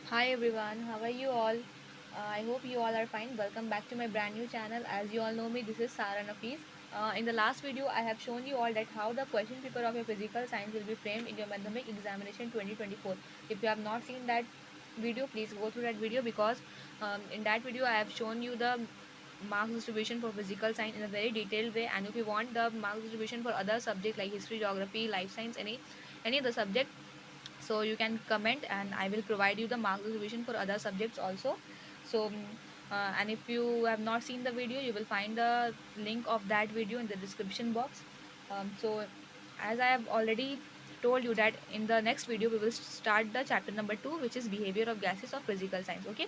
Hi everyone, how are you all? I hope you all are fine. Welcome back to my brand new channel. As you all know me, this is Sara Nafees. In the last video, I have shown you all that how the question paper of your physical science will be framed in your mathematics examination 2024. If you have not seen that video, please go through that video because in that video I have shown you the marks distribution for physical science in a very detailed way. And if you want the marks distribution for other subjects like history, geography, life science, any other subject, so you can comment and I will provide you the mark distribution for other subjects also. so and if you have not seen the video, you will find the link of that video in the description box. So as I have already told you that in the next video we will start the chapter number 2, which is behavior of gases of physical science. Okay,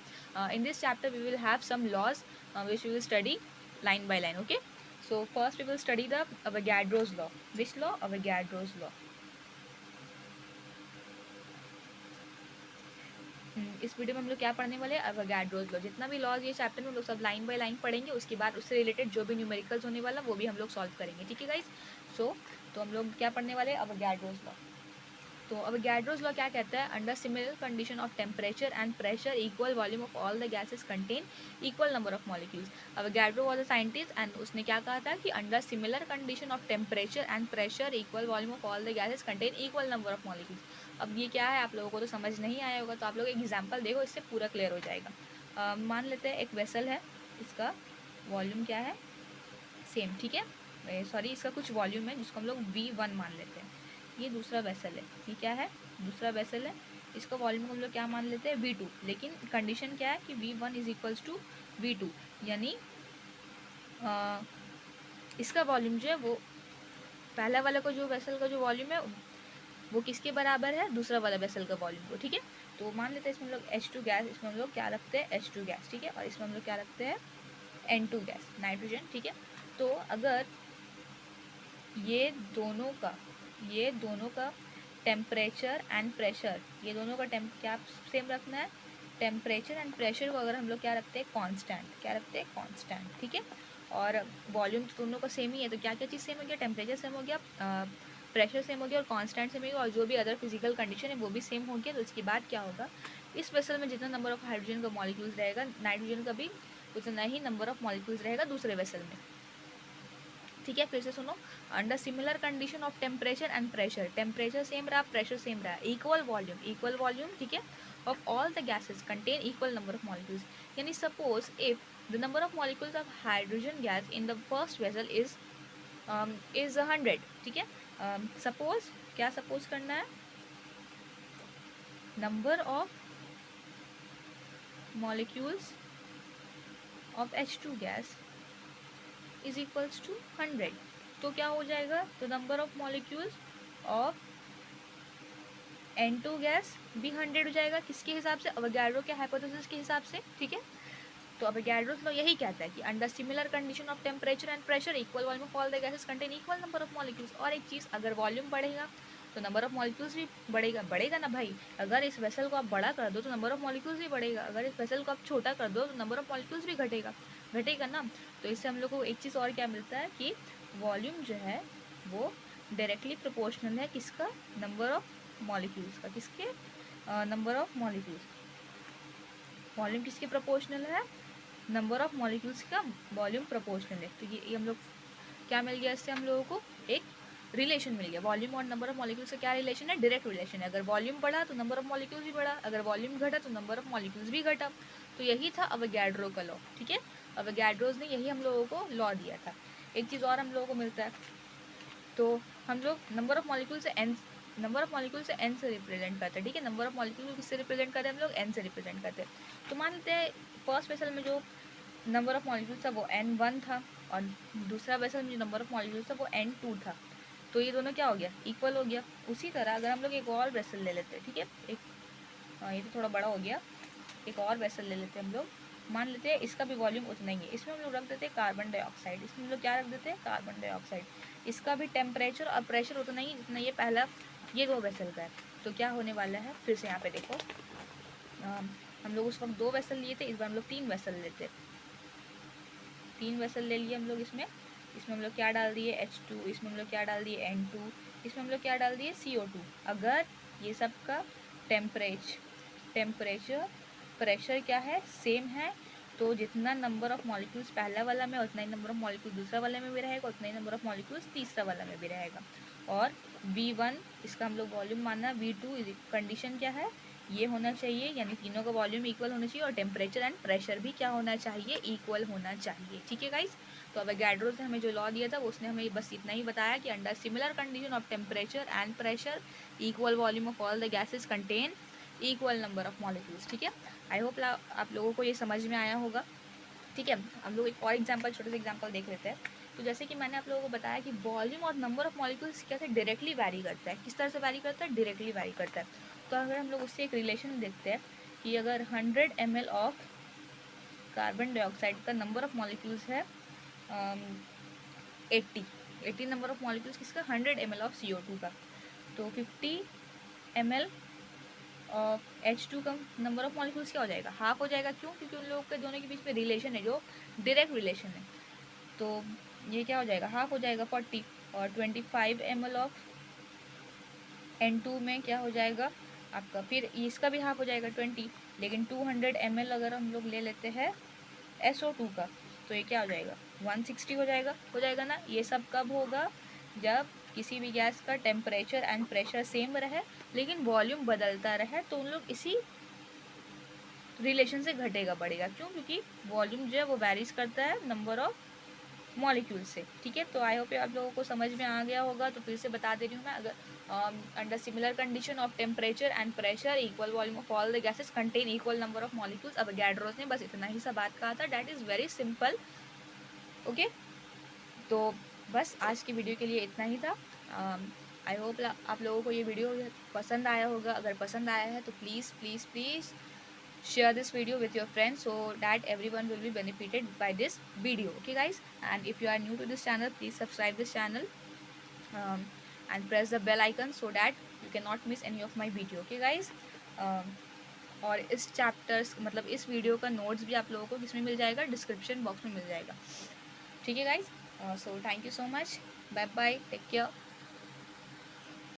in this chapter we will have some laws which we will study line by line. Okay, so first we will study the Avogadro's law. Which law? Avogadro's law. इस video में हम लोग क्या पढ़ने वाले हैं? अवोगाड्रोस law. जितना भी लॉज ये चैप्टर में हम लोग सब लाइन बाय लाइन पढ़ेंगे, उसके बाद उससे रिलेटेड जो भी न्यूमेरिकल्स होने वाला वो भी हम लोग सॉल्व करेंगे। ठीक है गाइस? तो हम लोग क्या पढ़ने वाले हैं? अवोगाड्रोस लॉ। तो अवोगाड्रोस लॉ क्या कहता है? Under similar condition of temperature and pressure equal volume of all the gases contain equal number of molecules. Avogadro was a scientist and उसने क्या कहा था कि under similar condition of temperature and pressure equal volume of all the gases contain equal number of molecules. अब ये क्या है, आप लोगों को तो समझ नहीं आया होगा, तो आप लोग एग्जाम्पल देखो, इससे पूरा क्लियर हो जाएगा। मान लेते हैं एक वेसल है, इसका वॉल्यूम क्या है? सेम। ठीक है, सॉरी, इसका कुछ वॉल्यूम है जिसको हम लोग V1 मान लेते हैं। ये दूसरा वेसल है, ये क्या है? दूसरा वेसल है। इसका वॉल्यूम को हम लोग क्या मान लेते हैं? V2। लेकिन कंडीशन क्या है कि V1 is equals to V2, यानी इसका वॉल्यूम जो है वो पहला वाला को जो वेसल का जो वॉल्यूम है वो किसके बराबर है? दूसरा वाला वेसल का वॉल्यूम को। ठीक है, तो मान लेते हैं इसमें हम लोग H2 गैस, इसमें हम लोग क्या रखते हैं? H2 gas. ठीक है, और इसमें हम लोग क्या रखते हैं? N2 gas, nitrogen. ठीक है, तो अगर ये दोनों का ये दोनों का टेम्परेचर एंड प्रेशर, ये दोनों का क्या सेम रखना है? टेम्परेचर एंड प्रेशर को अगर हम लोग क्या रखते हैं? कांस्टेंट। क्या रखते हैं? कांस्टेंट। ठीक है, और वॉल्यूम तो दोनों का सेम ही है, तो क्या क्या चीज़ सेम हो गया? टेम्परेचर सेम हो गया, प्रेशर सेम हो गया और कांस्टेंट सेम हो गया, और जो भी अदर फिजिकल कंडीशन है वो भी सेम हो गया। तो इसके बाद क्या होगा? इस वेसल में जितना नंबर ऑफ हाइड्रोजन का मॉलिक्यूल्स रहेगा, नाइट्रोजन का भी उतना ही नंबर ऑफ मॉलिक्यूल्स रहेगा दूसरे वेसल में। ठीक है, फिर से सुनो। Under similar condition of temperature and pressure, temperature same रहा, प्रेशर सेम रहा, इक्वल वॉल्यूम। ठीक है, of all the gases contain equal number of molecules. यानी suppose if the number of molecules of hydrogen gas in the first vessel is 100। ठीक है, suppose क्या suppose करना है? Number of molecules of H2 gas is equals to 100। तो क्या हो जाएगा? तो number of molecules of N2 gas भी 100 हो जाएगा। किसके हिसाब से? अवोगाड्रो के हाइपोथेसिस के हिसाब से। ठीक है, तो अवोगाड्रोस लॉ यही कहता है कि under similar condition of temperature and pressure equal volume of all the gases contain equal number of molecules. और एक चीज़, अगर वॉल्यूम बढ़ेगा तो नंबर ऑफ मॉलिक्यूल्स भी बढ़ेगा ना भाई। अगर इस वेसल को आप बड़ा कर दो तो नंबर ऑफ मॉलिक्यूल्स भी बढ़ेगा, अगर इस वेसल को आप छोटा कर दो तो नंबर ऑफ मॉलिक्यूल्स भी घटेगा ना। तो इससे हम लोग को एक चीज़ और क्या मिलता है कि वॉल्यूम जो है वो डायरेक्टली प्रोपोर्शनल है किसका? नंबर ऑफ मॉलिक्यूल्स का। किसके? Number of molecules. वॉल्यूम किसके प्रोपोर्शनल है? नंबर ऑफ मॉलिक्यूल्स का वॉल्यूम प्रोपोर्शनल है। तो ये हम लोग क्या मिल गया? इससे हम लोगों को एक रिलेशन मिल गया। वॉल्यूम और नंबर ऑफ मॉलिक्यूल्स का क्या रिलेशन है? डायरेक्ट रिलेशन है। अगर वॉल्यूम बढ़ा तो नंबर ऑफ मॉलिक्यूल्स भी बढ़ा, अगर वॉल्यूम घटा तो नंबर ऑफ मॉलिक्यूल्स भी घटा। तो यही था अवोगाड्रो का लॉ। ठीक है, अवोगाड्रोस ने यही हम लोगों को लॉ दिया था। एक चीज़ और हम लोगों को मिलता है, तो हम लोग नंबर ऑफ मॉलिक्यूल से एन से रिप्रेजेंट करते हैं। ठीक है, नंबर ऑफ मॉलिक्यूल किससे रिप्रेजेंट करते हैं? हम लोग एन से रिप्रेजेंट करते हैं। तो मान लेते हैं फर्स्ट वेसल में जो नंबर ऑफ मॉलिक्यूल्स था वो N1 था, और दूसरा वेसल में जो नंबर ऑफ मॉलिक्यूल्स था वो N2 था। तो ये दोनों क्या हो गया? इक्वल हो गया। उसी तरह अगर हम लोग एक और वेसल ले लेते हैं, ठीक है, एक ये तो थोड़ा बड़ा हो गया, एक और वेसल ले लेते हैं हम लोग। मान लेते हैं इसका भी वॉल्यूम उतना ही है, इसमें हम लोग रख देते हैं कार्बन डाइऑक्साइड। इसमें हम लोग क्या रख देते हैं? Carbon dioxide. इसका भी टेम्परेचर और प्रेशर उतना ही जितना ये पहला ये दो वेसल का है। तो क्या होने वाला है? फिर से यहाँ पे देखो, हम लोग उस वक्त दो वेसल लिए थे, इस बार हम लोग तीन वेसल लेते हैं। तीन वेसल ले लिए हम लोग। इसमें हम लोग क्या डाल दिए? H2। इसमें हम लोग क्या डाल दिए? N2। इसमें हम लोग क्या डाल दिए? CO2। अगर ये सब का टेम्परेचर टेम्परेचर प्रेशर क्या है, सेम है, तो जितना नंबर ऑफ मॉलिक्यूल्स पहला वाला में उतना ही नंबर ऑफ मॉलिक्यूल दूसरा वाले में भी रहेगा, उतना ही नंबर ऑफ मॉलिक्यूल्स तीसरा वाला में भी रहेगा। और V1 इसका हम लोग वॉल्यूम माना, V2 कंडीशन क्या है, ये होना चाहिए, यानी तीनों का वॉल्यूम इक्वल होना चाहिए, और टेम्परेचर एंड प्रेशर भी क्या होना चाहिए, इक्वल होना चाहिए। ठीक है गाइस, तो अवोगाड्रो ने हमें जो लॉ दिया था उसने हमें बस इतना ही बताया कि under similar condition of temperature and pressure equal volume of all the gases contain equal number of molecules. ठीक है, आई होप आप लोगों को ये समझ में आया होगा। ठीक है, हम लोग एक और एग्जांपल, छोटे से एग्जांपल देख लेते हैं। तो जैसे कि मैंने आप लोगों को बताया कि वॉल्यूम और नंबर ऑफ मॉलिक्यूल्स कैसे डायरेक्टली वैरी करता है, किस तरह से वैरी करता है, डायरेक्टली वैरी करता है। तो अगर हम लोग उससे एक रिलेशन देखते हैं कि अगर 100 ml ऑफ कार्बन डाइऑक्साइड का नंबर ऑफ मॉलिक्यूल्स है 80 नंबर ऑफ मॉलिक्यूल्स किसका, 100 ml ऑफ CO2 का, तो 50 ml ऑफ H2 का नंबर ऑफ मॉलिक्यूल्स क्या हो जाएगा, हाफ हो जाएगा। क्यों, क्योंकि उन लोगों के दोनों के बीच में रिलेशन है जो डायरेक्ट रिलेशन है, तो ये क्या हो जाएगा, हाफ हो जाएगा 40। और 25 ml ऑफ N2 में क्या हो जाएगा आपका, फिर इसका भी हाफ हो जाएगा 20, लेकिन 200 ml अगर हम लोग ले लेते हैं SO2 का, तो ये क्या हो जाएगा 160 हो जाएगा ना। ये सब कब होगा, जब किसी भी गैस का टेम्परेचर एंड प्रेशर सेम रहे लेकिन वॉल्यूम बदलता रहे, तो उन लोग इसी रिलेशन से घटेगा बढ़ेगा। क्यों, क्योंकि वॉल्यूम जो है वो वैरीज करता है नंबर ऑफ मॉलिक्यूल से। ठीक है, तो आई होप आप लोगों को समझ में आ गया होगा। तो फिर से बता दे रही हूँ मैं, अगर under similar condition of temperature and pressure equal volume of all the gases contain equal number of molecules. अब गैड्रोस ने बस इतना ही सा बात कहा था, that is very simple. Okay, तो बस आज की वीडियो के लिए इतना ही था। आई होप आप लोगों को ये वीडियो पसंद आया होगा। अगर पसंद आया है तो please please please share this video with your friends so that everyone will be benefited by this video. Okay guys, and if you are new to this channel, please subscribe this channel and press the bell icon so that you cannot miss any of my video. Okay guys, और इस chapters मतलब इस video का notes भी आप लोगों को किस में मिल जाएगा, डिस्क्रिप्शन बॉक्स में मिल जाएगा। ठीक है guys, so thank you so much, bye bye, take care.